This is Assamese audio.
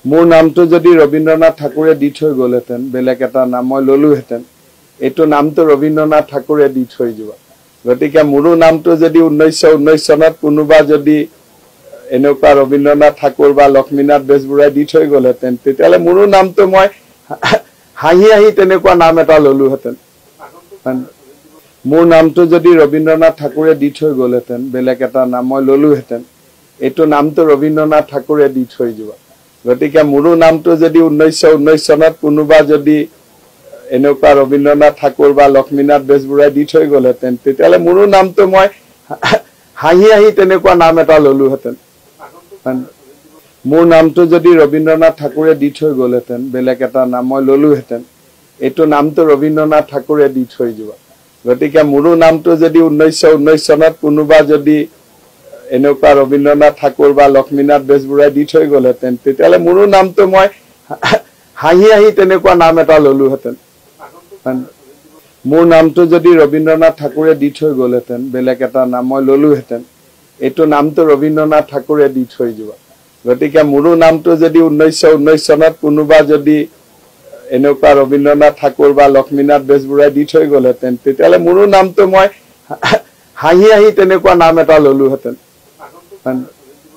মোৰ নামটো যদি ৰবীন্দ্ৰনাথ ঠাকুৰে দি থৈ গ'লহেঁতেন বেলেগ এটা নাম মই ললোহেঁতেন এইটো নামটো ৰবীন্দ্ৰনাথ ঠাকুৰে দি থৈ যাব গতিকে মোৰো নামটো যদি 1919 চনত কোনোবা যদি এনেকুৱা ৰবীন্দ্ৰনাথ ঠাকুৰ বা লক্ষ্মীনাথ বেজবৰুৱাই দি থৈ গ'লহেঁতেন তেতিয়াহ'লে মোৰো নামটো মই হাঁহি হাঁহি তেনেকুৱা নাম এটা ললোহেঁতেন মোৰ নামটো যদি ৰবীন্দ্ৰনাথ ঠাকুৰে দি থৈ গ'লহেঁতেন বেলেগ এটা নাম মই ললোহেঁতেন এইটো নামটো ৰবীন্দ্ৰনাথ ঠাকুৰে দি থৈ যাব গতিকে মোৰো নামটো যদি 1919 চনত কোনোবা যদি এনেকুৱা ৰবীন্দ্ৰনাথ ঠাকুৰ বা লক্ষ্মীনাথ বেজবৰুৱাই দি থৈ গ'লহেঁতেন তেতিয়াহ'লে মোৰো নামটো মই হাঁহি হাঁহি তেনেকুৱা নাম এটা ললোহেঁতেন মোৰ নামটো যদি ৰবীন্দ্ৰনাথ ঠাকুৰে দি থৈ গ'লহেঁতেন বেলেগ এটা নাম মই ললোহেঁতেন এইটো নামটো ৰবীন্দ্ৰনাথ ঠাকুৰে দি থৈ যাব গতিকে মোৰো নামটো যদি 1919 চনত কোনোবা যদি এনেকুৱা ৰবীন্দ্ৰনাথ ঠাকুৰ বা লক্ষ্মীনাথ বেজবৰুৱাই দি থৈ গ'লহেঁতেন তেতিয়াহ'লে মোৰো নামটো মই হাঁহি হাঁহি তেনেকুৱা নাম এটা ললোহেঁতেন মোৰ নামটো যদি ৰবীন্দ্ৰনাথ ঠাকুৰে দি থৈ গ'লহেঁতেন বেলেগ এটা নাম মই ললোহেঁতেন এইটো নামটো ৰবীন্দ্ৰনাথ ঠাকুৰে দি থৈ যাব গতিকে মোৰো নামটো যদি 1919 চনত কোনোবা যদি এনেকুৱা ৰবীন্দ্ৰনাথ ঠাকুৰ বা লক্ষ্মীনাথ বেজবৰুৱাই দি থৈ গ'লহেঁতেন তেতিয়াহ'লে মোৰো নামটো মই হাঁহি হাঁহি তেনেকুৱা নাম এটা ললোহেঁতেন